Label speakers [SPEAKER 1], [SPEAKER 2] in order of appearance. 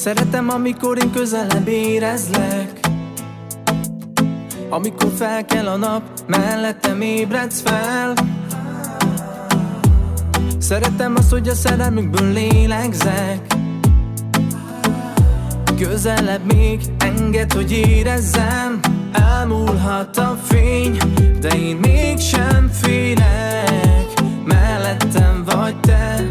[SPEAKER 1] Szeretem, amikor én közelebb érezlek, amikor felkel a nap, mellettem ébredsz fel. Szeretem azt, hogy a szerelmünkből lélegzek. Közelebb még engedd, hogy érezzem. Elmúlhat a fény, de én mégsem félek. Mellettem vagy te,